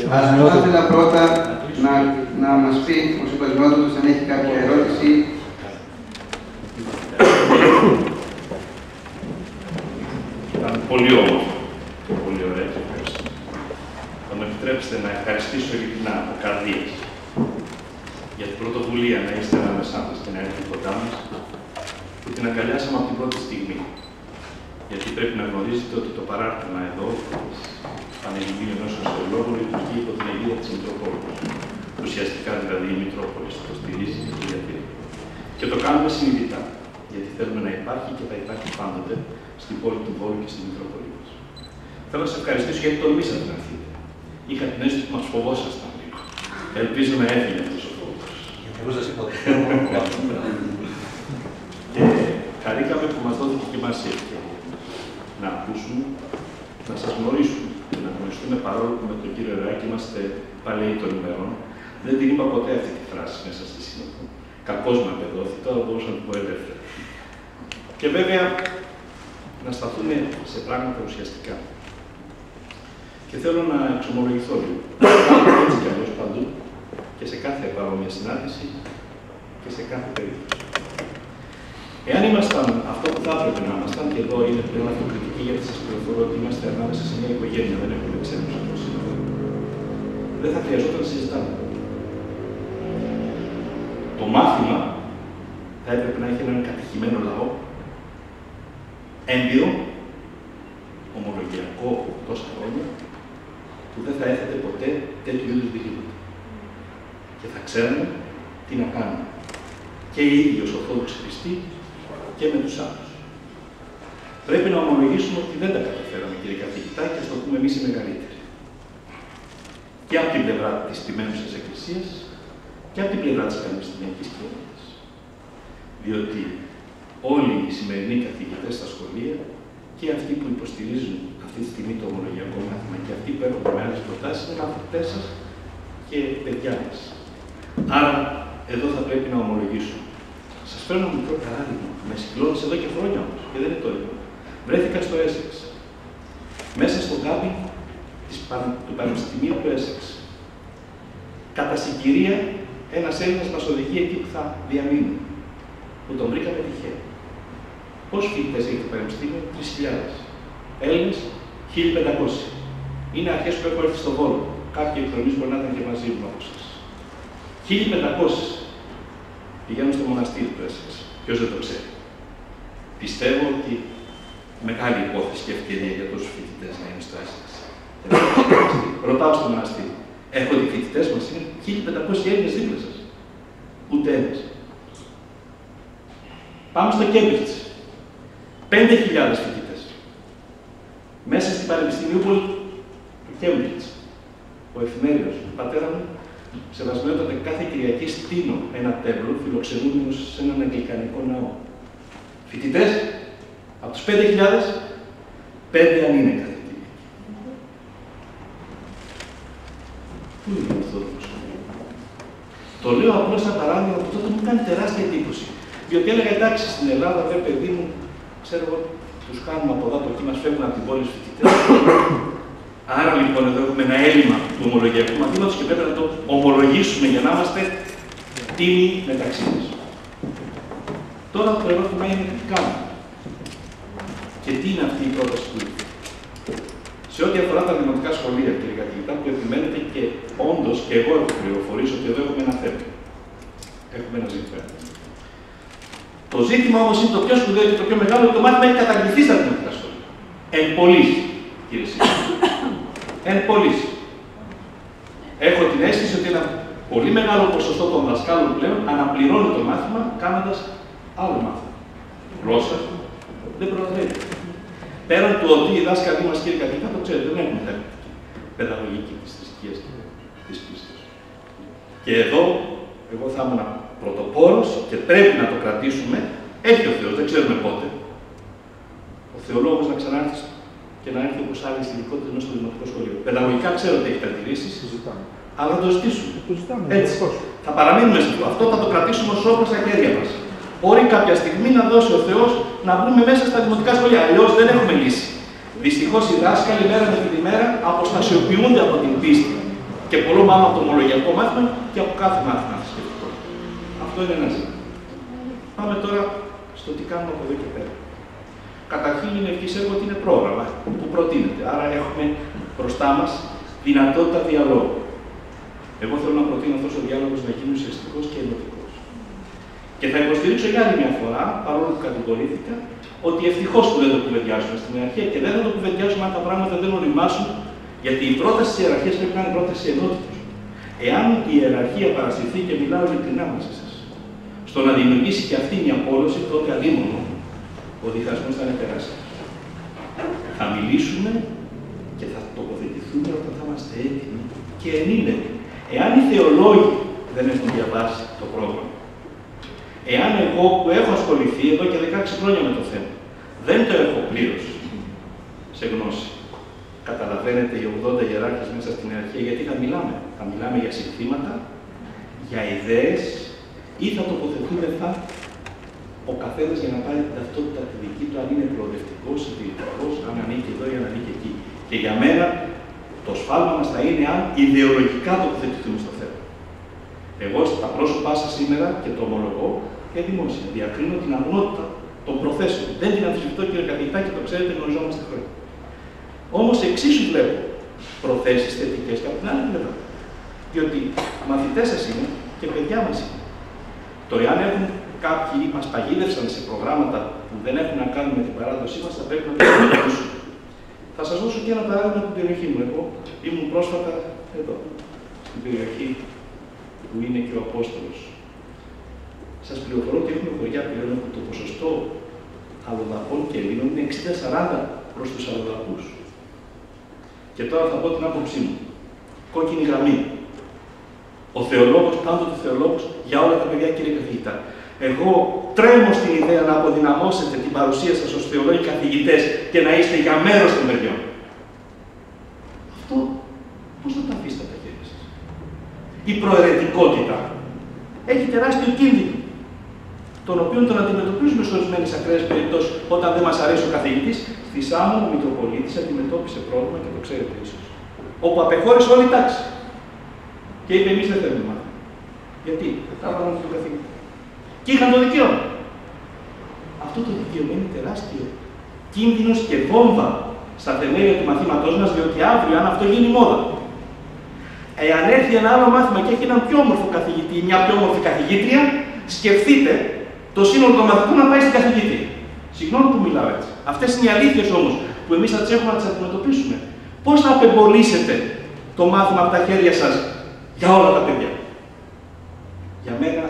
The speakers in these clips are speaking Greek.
Θα ήθελα πρώτα να μας πει ο συμπασμιότατος αν έχει κάποια ερώτηση. Ήταν πολύ όμορφο και πολύ ωραία και ευχαριστώ. Θα μου επιτρέψετε να ευχαριστήσω ειλικρινά από καρδίας για την πρωτοβουλία να είστε ανάμεσά μας και να έρθετε κοντά μας, που την αγκαλιάσαμε από την πρώτη στιγμή. Γιατί πρέπει να γνωρίζετε ότι το παράρτημα εδώ, Πανελληνίου Ενώσεως Θεολόγων, λειτουργεί υπό την αιγύδα της Μητροπόλης. Ουσιαστικά δηλαδή η Μητρόπολης το στηρίζει και το διατηρεί. Και το κάνουμε συνειδητά, γιατί θέλουμε να υπάρχει και θα υπάρχει πάντοτε στην πόλη του Βόλου και στην Μητρόπολη μας. Θέλω να σας ευχαριστήσω γιατί τολμήσατε να έρθετε. Είχα την αίσθηση ότι μας φοβόσασταν λίγο. Ελπίζω να έφυγε αυτός ο φόβος. Εγώ σας είπα ότι και χαρήκαμε που μας δόθηκε και μας η ευκαιρία να ακούσουμε, να σας γνωρίσουμε και να γνωριστούμε, παρόλο που με τον κύριο Ρεάκη είμαστε παλαιοί των ημερών. Δεν την είπα ποτέ αυτή τη φράση μέσα στη σύνοδο. Κακώς με απεδόθη, τώρα μπορούσα να την πω ελεύθερα. Και βέβαια να σταθούμε σε πράγματα ουσιαστικά. Και θέλω να εξομολογηθώ λίγο. Έτσι κι αλλιώς παντού και σε κάθε παρόμοια συνάντηση και σε κάθε περίπτωση. Εάν ήμασταν αυτό που θα έπρεπε να ήμασταν, και εδώ είναι πλέον αυτοκριτική, γιατί σας πληροφορώ ότι είμαστε ανάμεσα σε μια οικογένεια, δεν έχουμε ξένους από σήμερα, δεν θα χρειαζόταν να συζητάμε. Το μάθημα θα έπρεπε να έχει έναν κατεχημένο λαό, έμπειρο, ομολογιακό τόσα χρόνια, που δεν θα έθετε ποτέ τέτοιου είδους διλήμματα. Και θα ξέρουμε τι να κάνουμε. Και οι ίδιοι ως Ορθόδοξοι Χριστοί και με τους άλλους. Πρέπει να ομολογήσουμε ότι δεν τα καταφέραμε, κύριε καθηγητά, και ας το πούμε εμείς οι μεγαλύτεροι. Και από την πλευρά της τιμένουσας Εκκλησίας και από την πλευρά της πανεπιστημιακής κοινότητας. Διότι όλοι οι σημερινοί καθηγητές στα σχολεία και αυτοί που υποστηρίζουν αυτή τη στιγμή το ομολογιακό μάθημα και αυτοί που έρχονται με άλλες προτάσεις είναι μαθητές σας και παιδιά μας. Άρα, εδώ θα πρέπει να ομολογήσουμε. Σας φέρνω ένα μικρό παράδειγμα. Με συγκλώνησε εδώ και χρόνια όμως, και δεν είναι το ίδιο. Βρέθηκα στο Έσεξ. Μέσα στο κάμπινγκ του Πανεπιστημίου του Έσεξ. Κατά συγκυρία, ένας Έλληνας μας οδηγεί εκεί που θα διαμείνει. Που τον βρήκαμε τυχαία. Πόσοι φοιτητές έχει το Πανεπιστήμιο? 3.000. Έλληνες, 1.500. Είναι αρχές που έχω έρθει στο Βόλο. Κάποιοι εκδρομείς μπορεί να ήταν και μαζί μου από εσάς. 1.500 πηγαίνουν στο μοναστήρι του Έσεξ. Ποιος δεν το ξέρει. Πιστεύω ότι μεγάλη υπόθεση και ευκαιρία για τόσους φοιτητές να είναι στο Έσεξ. Ρωτάω στο μοναστήρι. Έρχονται οι φοιτητές μας, είναι 1.500 Έλληνες δίπλα σας. Ούτε ένας. Πάμε στο Κέμπριτζ. 5.000 φοιτητές. Μέσα στην Πανεπιστημιούπολη του Κέμπριτζ. Ο εφημέριος του πατέρα μου σεβασμιότατε κάθε Κυριακή στείνω ένα τέμπλο φιλοξενούμενος σε έναν αγγλικανικό ναό. Φοιτητές, από τους 5.000, 5 αν είναι κάθε Κυριακή. Πού είναι αυτό το σχολείο? Το λέω απλώς σαν παράδειγμα που τότε μου κάνει τεράστια εντύπωση. Διότι έλεγα εντάξει, στην Ελλάδα, βρε παιδί μου, ξέρω εγώ, τους κάνουμε από εδώ από εκεί, μας φεύγουν από την πόλη στους φοιτητές. Άρα λοιπόν εδώ έχουμε ένα έλλειμμα του ομολογιακού μαθήματος και πρέπει να το ομολογήσουμε για να είμαστε τίμοι μεταξύ μας. Τώρα το ερώτημα είναι τι κάνουμε. Και τι είναι αυτή η πρόταση που ήρθε. Σε ό,τι αφορά τα δημοτικά σχολεία, κύριε καθηγητά, που επιμένετε και όντως και εγώ έχω πληροφορήσει ότι εδώ έχουμε ένα θέμα. Έχουμε ένα ζήτημα. Το ζήτημα όμως είναι το πιο σπουδαίο και το πιο μεγάλο, ότι το μάθημα έχει καταργηθεί στα δημοτικά σχολεία. Εν πολλής, κύριε Σύμβουλε. Εν πολλής. Έχω την αίσθηση ότι ένα πολύ μεγάλο ποσοστό των δασκάλων πλέον αναπληρώνει το μάθημα κάνοντας άλλο μάθημα. Γλώσσα δεν προλαβαίνει. Πέραν του ότι οι δάσκαλοι μας, κύριε καθηγητά, το ξέρετε, δεν έχουμε θέμα παιδαγωγική της θρησκείας και της πίστης. Και εδώ, εγώ θα ήμουν πρωτοπόρος και πρέπει να το κρατήσουμε. Έχει ο Θεός, δεν ξέρουμε πότε. Ο θεολόγος να ξανάρθει και να έρθει όπως άλλοι ειδικότητες μέσα στο δημοτικό σχολείο. Παιδαγωγικά ξέρω ότι έχει αντιρρήσεις, αλλά θα το ζητήσουμε. Έτσι. Θα παραμείνουμε σε αυτό. Αυτό θα το κρατήσουμε ως όπλο στα χέρια μας. Μπορεί κάποια στιγμή να δώσει ο Θεός να μπούμε μέσα στα δημοτικά σχολεία. Αλλιώς δεν έχουμε λύση. Δυστυχώς οι δάσκαλοι μέρα με την ημέρα αποστασιοποιούνται από την πίστη. Και πολλό μάλλον από το ομολογιακό μάθημα και από κάθε μάθημα θρησκευτικό. Αυτό είναι ένα ζήτημα. Πάμε τώρα στο τι κάνουμε από εδώ και πέρα. Καταρχήν, είναι ευχής έργο ότι είναι πρόγραμμα που προτείνεται. Άρα, έχουμε μπροστά μας δυνατότητα διαλόγου. Εγώ θέλω να προτείνω αυτός ο διάλογος να γίνει ουσιαστικός και ενωτικός. Και θα υποστηρίξω για άλλη μια φορά, παρόλο που κατηγορήθηκα, ότι ευτυχώς που δεν το κουβεντιάζουμε στην ιεραρχία και δεν θα το κουβεντιάζουμε αν τα πράγματα δεν οριμάσουν, γιατί η πρόταση της ιεραρχίας πρέπει να είναι πρόταση ενότητας. Εάν η ιεραρχία παρασυρθεί, και μιλάω ειλικρινά μαζί σας, στο να δημιουργήσει και αυτή μια πόλωση, τότε αδίμονο ο διχασμός θα είναι τεράστιος. Θα μιλήσουμε και θα τοποθετηθούμε όταν θα είμαστε έτοιμοι και ενήλικοι. Εάν οι θεολόγοι δεν έχουν διαβάσει το πρόγραμμα, εάν εγώ που έχω ασχοληθεί εδώ και 16 χρόνια με το θέμα, δεν το έχω πλήρως σε γνώση, καταλαβαίνετε οι 80 ιεράρχες μέσα στην ιεραρχία γιατί θα μιλάμε. Θα μιλάμε για συνθήματα, για ιδέες ή θα τοποθετούμεθα ο καθένας για να πάρει την ταυτότητα τη δική του, αν είναι προοδευτικός, συντηρητικός, αν ανήκει εδώ ή αν ανήκει εκεί. Και για μένα το σφάλμα μας θα είναι αν ιδεολογικά τοποθετηθούμε στο θέμα. Εγώ στα πρόσωπά σας σήμερα και το ομολογώ και δημόσια διακρίνω την αγνότητα των προθέσεων. Δεν την αμφισβητώ, κύριε καθηγητά, και το ξέρετε, γνωριζόμαστε χρόνια. Όμως εξίσου βλέπω προθέσεις θετικές και από την άλλη πλευρά. Διότι μαθητές σας είναι και παιδιά μας είναι. Το εάν έχουν κάποιοι μας παγίδευσαν σε προγράμματα που δεν έχουν να κάνουν με την παράδοσή μας, θα πρέπει να το αντιμετωπίσουν. Θα σας δώσω και ένα παράδειγμα από την περιοχή μου. Εγώ ήμουν πρόσφατα εδώ, στην περιοχή που είναι και ο Απόστολος. Σας πληροφορώ ότι έχουμε χωριά πλέον που το ποσοστό αλλοδαπών και Ελλήνων είναι 60-40 προς τους αλλοδαπούς. Και τώρα θα πω την άποψή μου. Κόκκινη γραμμή. Ο θεολόγος, πάντοτε θεολόγος, για όλα τα παιδιά, κύριε καθηγητά. Εγώ τρέμω στην ιδέα να αποδυναμώσετε την παρουσία σας ως θεολόγοι καθηγητές και να είστε για μέρος των παιδιών. Αυτό πώς θα το αφήσετε από τα χέρια σας. Η προαιρετικότητα έχει τεράστιο κίνδυνο, τον οποίο τον αντιμετωπίζουμε σε ορισμένες ακραίες περιπτώσεις όταν δεν μας αρέσει ο καθηγητής. Στη Σάμο ο Μητροπολίτης αντιμετώπισε πρόβλημα και το ξέρετε ίσως. Όπου απεχώρησε όλη η τάξη. Και είπε: εμείς δεν θέλουμε μάθημα. Γιατί? Τα βάλαμε τον καθηγητή. Και είχαν το δικαίωμα. Αυτό το δικαίωμα είναι τεράστιο κίνδυνος και βόμβα στα θεμέλια του μαθήματός μας, διότι αύριο, αν αυτό γίνει μόδα, εάν έρθει ένα άλλο μάθημα και έχει έναν πιο όμορφο καθηγητή ή μια πιο όμορφη καθηγήτρια, σκεφτείτε το σύνολο των μαθητών να πάει στην καθηγήτρια. Συγγνώμη που μιλάω έτσι. Αυτές είναι οι αλήθειες όμως που εμείς θα τις έχουμε να τις αντιμετωπίσουμε. Πώς θα απεμπολίσετε το μάθημα από τα χέρια σας για όλα τα παιδιά. Για μένα,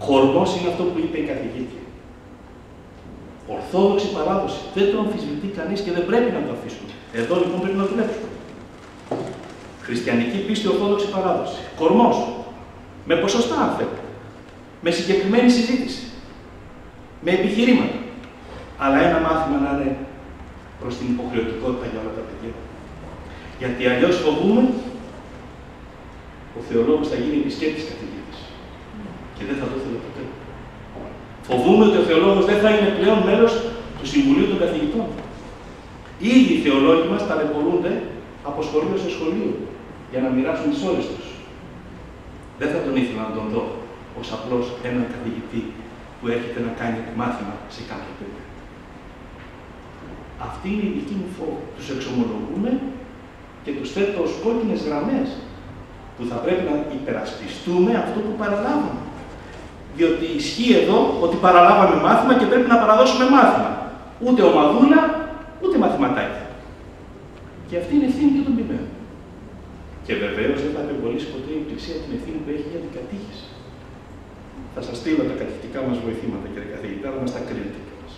κορμός είναι αυτό που είπε η καθηγήτρια. Ορθόδοξη παράδοση. Δεν το αμφισβητεί κανείς και δεν πρέπει να το αφήσουμε. Εδώ λοιπόν πρέπει να δουλέψουμε. Χριστιανική πίστη, ορθόδοξη παράδοση. Κορμός. Με ποσοστά, αν θέλετε. Με συγκεκριμένη συζήτηση. Με επιχειρήματα. Αλλά ένα μάθημα να είναι προς την υποχρεωτικότητα για όλα τα παιδιά. Γιατί αλλιώς φοβούμε ο θεολόγος θα γίνει επισκέπτης καθηγήτης. Και δεν θα το ήθελε ποτέ. Φοβούμε ότι ο θεολόγος δεν θα είναι πλέον μέλος του Συμβουλίου των Καθηγητών. Ήδη οι θεολόγοι μας ταλαιπωρούνται από σχολείο σε σχολείο για να μοιράσουν τις ώρες τους. Δεν θα τον ήθελα να τον δω ως απλώς έναν καθηγητή που έρχεται να κάνει μάθημα σε κάποιο παιδί. Αυτή είναι η δική μου φόβη. Τους εξομολογούμε και τους θέτω ως κόκκινες γραμμές που θα πρέπει να υπερασπιστούμε αυτό που παραλάβαμε. Διότι ισχύει εδώ ότι παραλάβαμε μάθημα και πρέπει να παραδώσουμε μάθημα. Ούτε ομαδούλα, ούτε μαθηματάκι. Και αυτή είναι η ευθύνη και των ποιμένων. Και βεβαίως δεν θα απεμπολίσει ποτέ η Εκκλησία την ευθύνη που έχει για την κατήχηση. Θα σας στείλω τα κατηχητικά μας βοηθήματα, κύριε καθηγητά, να μας τα κρίνετε κιόλας.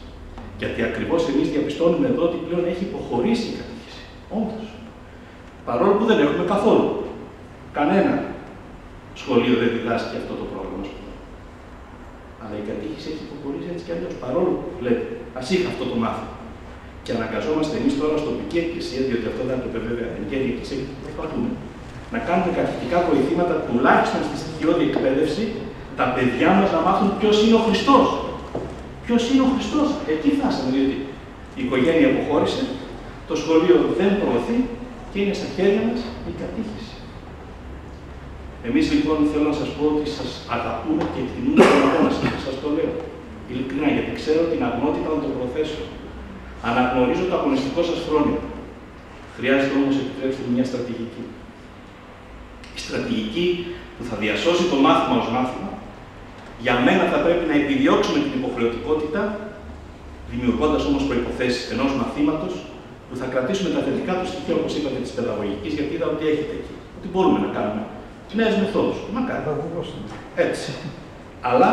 Γιατί ακριβώς εμείς διαπιστώνουμε εδώ ότι πλέον έχει υποχωρήσει η κατήχηση. Όντως. Παρόλο που δεν έχουμε καθόλου. Κανένα σχολείο δεν διδάσκει αυτό το πρόγραμμα. Αλλά η κατήχηση έχει υποχωρήσει έτσι κι αλλιώς. Παρόλο που βλέπετε, ας είχα αυτό το μάθημα. Και αναγκαζόμαστε εμείς τώρα στην τοπική εκκλησία, διότι αυτό δεν το είπε βέβαια εν γέννη εκκλησία, και προσπαθούμε να κάνουμε κατηχητικά βοηθήματα τουλάχιστον στη στοιχειώδη εκπαίδευση, τα παιδιά μας να μάθουν ποιος είναι ο Χριστός. Ποιος είναι ο Χριστός. Εκεί φτάσαμε, διότι η οικογένεια αποχώρησε, Το σχολείο δεν προωθεί και είναι στα χέρια μας η κατήχηση. Εμείς λοιπόν θέλω να σας πω ότι σας αγαπούμε και εκτιμούμε τον αγώνα σας. Σας το λέω ειλικρινά, γιατί ξέρω την αγνότητα των προθέσεων. Αναγνωρίζω το αγωνιστικό σας φρόνημα. Χρειάζεται όμως, επιτρέψτε, μια στρατηγική. Η στρατηγική που θα διασώσει το μάθημα ως μάθημα, για μένα θα πρέπει να επιδιώξουμε την υποχρεωτικότητα, δημιουργώντας όμως προϋποθέσεις ενός μαθήματος που θα κρατήσουμε τα θετικά του στοιχεία, όπως είπατε, της παιδαγωγικής, γιατί είδα ότι έχετε εκεί. Ότι μπορούμε να κάνουμε νέες μεθόδους. Μακάρι. Έτσι. Αλλά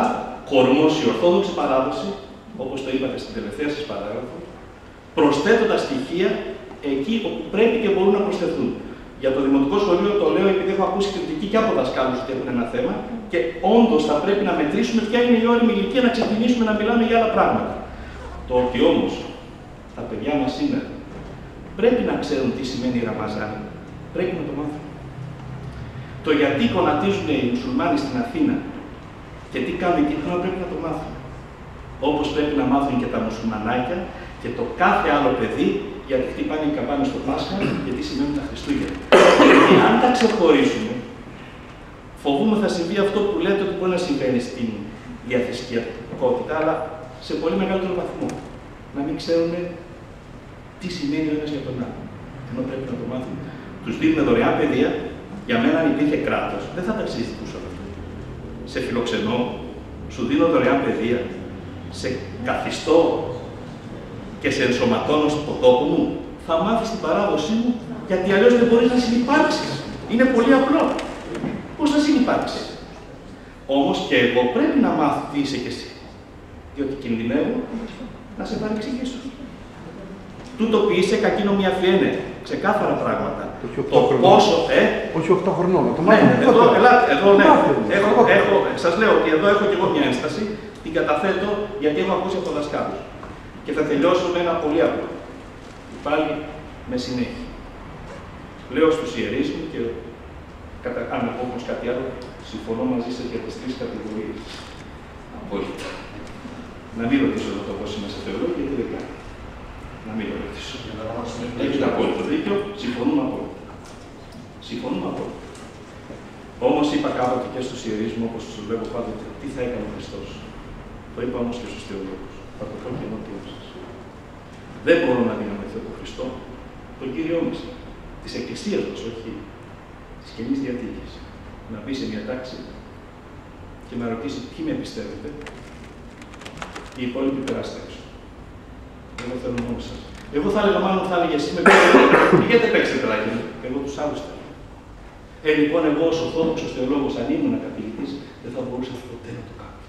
κορμός η ορθόδοξη παράδοση, όπως το είπατε στην τελευταία σας παράγραφο, προσθέτοντας στοιχεία εκεί όπου πρέπει και μπορούν να προσθεθούν. Για το δημοτικό σχολείο το λέω επειδή έχω ακούσει κριτική και από δασκάλους ότι έχουν ένα θέμα και όντως θα πρέπει να μετρήσουμε ποια είναι η όριμη ηλικία να ξεκινήσουμε να μιλάμε για άλλα πράγματα. Το ότι όμως τα παιδιά μας σήμερα πρέπει να ξέρουν τι σημαίνει η Ραμαζάνη, πρέπει να το μάθουν. Το γιατί γονατίζουν οι μουσουλμάνοι στην Αθήνα και τι κάνουν εκεί πρέπει να το μάθουν. Όπως πρέπει να μάθουν και τα μουσουλμανάκια και το κάθε άλλο παιδί γιατί χτυπάνε οι καμπάνες στο Πάσχα και τι σημαίνουν τα Χριστούγεννα. Γιατί αν τα ξεχωρίσουμε, φοβούμαι θα συμβεί αυτό που λέτε ότι μπορεί να συμβαίνει στην διαθρησκευτικότητα, αλλά σε πολύ μεγαλύτερο βαθμό. Να μην ξέρουν τι σημαίνει ο ένας για τον άλλο. Ενώ πρέπει να το μάθουν. Τους δίνουμε δωρεάν παιδεία. Για μένα, αν υπήρχε κράτος, δεν θα τα συζητούσα αυτό. Σε φιλοξενώ, σου δίνω δωρεάν παιδεία, σε καθιστώ και σε ενσωματώνω στον τόπο μου, θα μάθεις την παράδοσή μου, γιατί αλλιώς δεν μπορείς να συνυπάρξεις. Είναι πολύ απλό. Πώς να συνυπάρξεις. Όμως και εγώ πρέπει να μάθω τι είσαι κι εσύ. Διότι κινδυνεύω να σε παρεξηγήσω. Τούτο που είσαι κακή νομιαφιένε. Ξεκάθαρα πράγματα. Το πόσο, όχι 8 χρονών, το μάθουμε. Ναι, εδώ ναι. Σας λέω ότι εδώ έχω κι εγώ μια ένσταση, την καταθέτω γιατί έχω ακούσει από δασκάλους. Και θα τελειώσω με ένα πολύ απλό. Πάλι με συνέχεια. Λέω στους ιερείς μου και αν να πω όμως κάτι άλλο, συμφωνώ μαζί σας για τις 3 κατηγορίες. Απόλυτα. Να μην ρωτήσω εδώ το πώς είμαστε θεολόγοι, γιατί δεν κάνει. Να μην το ρωτήσω. Έχετε απόλυτο δίκιο, συμφωνούμε απόλυτα. Συμφωνούμε απόλυτα. Όμως είπα κάποτε και στους ιερείς μου, όπως τους λέγω πάντοτε, τι θα έκανε ο Χριστός. Το είπα όμως και στους θεολόγους. Θα το πω και ενώπιον σας. Δεν μπορώ να δυναμωθώ τον Χριστό, τον Κύριό μας, της Εκκλησίας μας, όχι της Καινής Διαθήκης. Να μπει σε μια τάξη και να ρωτήσει τι με πιστεύετε, οι υπόλοιποι περάστε έξω. Εγώ θέλω μόνο σας. Εγώ θα έλεγα, μάλλον θα έλεγε εσύ με γιατί παίξετε παιδάκι μου. Εγώ τους άλλους θέλω. Λοιπόν, εγώ ως ορθόδοξος θεολόγος, αν ήμουν καθηγητής, δεν θα μπορούσα ποτέ να το κάνω.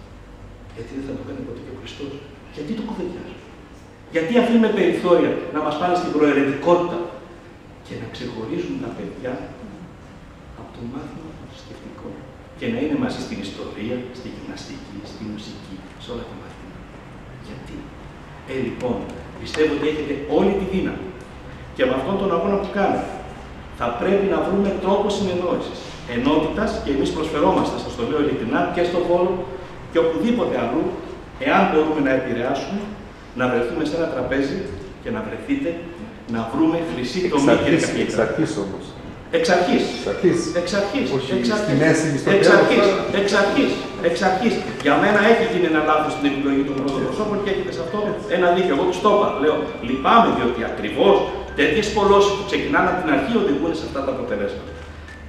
Γιατί δεν θα το κάνει ποτέ και ο Χριστός. Γιατί το κουβεντιάζω. Γιατί αφήνουμε περιθώρια να μας πάνε στην προαιρετικότητα και να ξεχωρίζουν τα παιδιά από το μάθημα το θρησκευτικό και να είναι μαζί στην ιστορία, στη γυμναστική, στη μουσική, σε όλα τα μαθήματα. Γιατί. Λοιπόν, πιστεύω ότι έχετε όλη τη δύναμη και με αυτόν τον αγώνα που κάνετε θα πρέπει να βρούμε τρόπο συνεννόησης, ενότητας και εμείς προσφερόμαστε, σας το λέω ειλικρινά, και στο Βόλο και οπουδήποτε αλλού, εάν μπορούμε να επηρεάσουμε, να βρεθούμε σε ένα τραπέζι και να βρεθείτε να βρούμε χρυσή τομή και καθήκη. Εξ αρχής όμως. Εξ αρχής. Εξ αρχής. Για μένα έχει γίνει ένα λάθος στην επιλογή των πρώτων προσώπων και έχετε σε αυτό ένα δίκιο. Εγώ τους το είπα. Λέω, λυπάμαι διότι ακριβώς τέτοιες πολλώσεις που ξεκινάνε από την αρχή οδηγούν σε αυτά τα αποτελέσματα.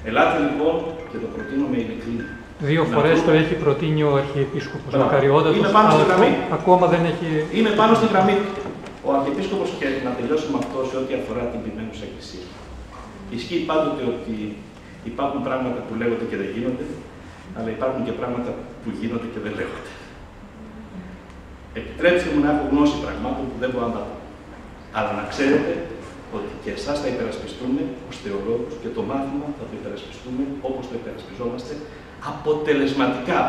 Ελάτε λοιπόν και το προτείνω με ειλικρίνεια. 2 φορές το έχει προτείνει ο Αρχιεπίσκοπος Μακαριότατος, αλλά ακόμα δεν έχει... Είναι πάνω στη γραμμή. Ο Αρχιεπίσκοπος, και να τελειώσουμε με αυτό σε ό,τι αφορά την ποιμένουσα Εκκλησία. Ισχύει πάντοτε ότι υπάρχουν πράγματα που λέγονται και δεν γίνονται, αλλά υπάρχουν και πράγματα που γίνονται και δεν λέγονται. Επιτρέψτε μου να έχω γνώση πραγμάτων που δεν μπορώ να τα πω. Αλλά να ξέρετε ότι και εσάς θα υπερασπιστούμε ως θεολόγους και το μάθημα θα το υπερασπιστούμε όπως το υπερασπιζόμαστε αποτελεσματικά.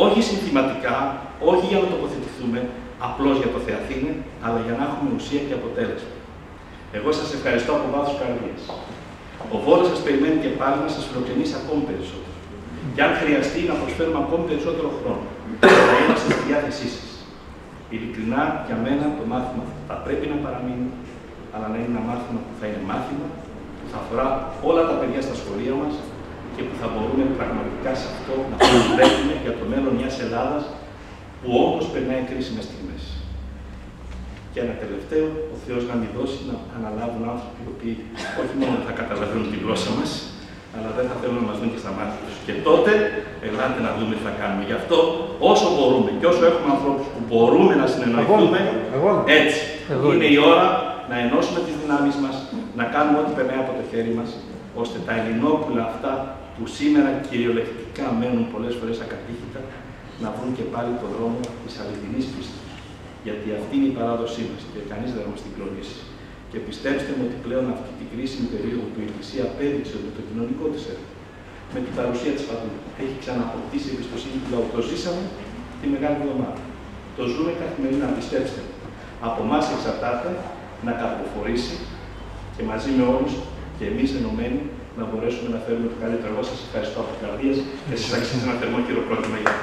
Όχι συνθηματικά, όχι για να τοποθετηθούμε απλώς για το Θεαθήνε, αλλά για να έχουμε ουσία και αποτέλεσμα. Εγώ σας ευχαριστώ από βάθος καρδιάς. Ο Βόλος σας περιμένει και πάλι να σας φιλοξενήσει ακόμη περισσότερο. Και αν χρειαστεί να προσφέρουμε ακόμη περισσότερο χρόνο, θα είμαστε στη διάθεσή σας. Ειλικρινά, για μένα το μάθημα θα πρέπει να παραμείνει αλλά να είναι ένα μάθημα που θα είναι μάθημα, που θα αφορά όλα τα παιδιά στα σχολεία μας και που θα μπορούμε πραγματικά σε αυτό να δουλεύουμε για το μέλλον μιας Ελλάδας που όντως περνάει κρίσιμες στιγμές. Και ένα τελευταίο, ο Θεός να μην δώσει να αναλάβουν άνθρωποι οι οποίοι όχι μόνο θα καταλαβαίνουν τη γλώσσα μας, αλλά δεν θα θέλουν να μας δουν και στα μάτια τους. Και τότε, ελάτε να δούμε τι θα κάνουμε. Γι' αυτό, όσο μπορούμε και όσο έχουμε ανθρώπους που μπορούμε να συνεννοηθούμε, έτσι. Είναι η ώρα να ενώσουμε τις δυνάμεις μας, να κάνουμε ό,τι περνάει από το χέρι μας, ώστε τα ελληνόπουλα αυτά που σήμερα κυριολεκτικά μένουν πολλές φορές ακατήχητα, να βρουν και πάλι τον δρόμο της αληθινής πίστης. Γιατί αυτή είναι η παράδοσή μας και κανείς δεν θα μας την κλονίσει. Και πιστέψτε μου ότι πλέον αυτή την κρίσιμη περίοδο που η Εκκλησία απέδειξε ότι το κοινωνικό της έργο με την παρουσία της παντού έχει ξαναποκτήσει εμπιστοσύνη του λαού. Το ζήσαμε τη Μεγάλη Εβδομάδα. Το ζούμε καθημερινά, πιστέψτε μου. Από εμάς εξαρτάται να καρποφορήσει και μαζί με όλους και εμείς ενωμένοι να μπορέσουμε να φέρουμε το καλύτερο. Εγώ σας ευχαριστώ από την καρδία και σας αξίζει ένα θερμό χειροκρότημα για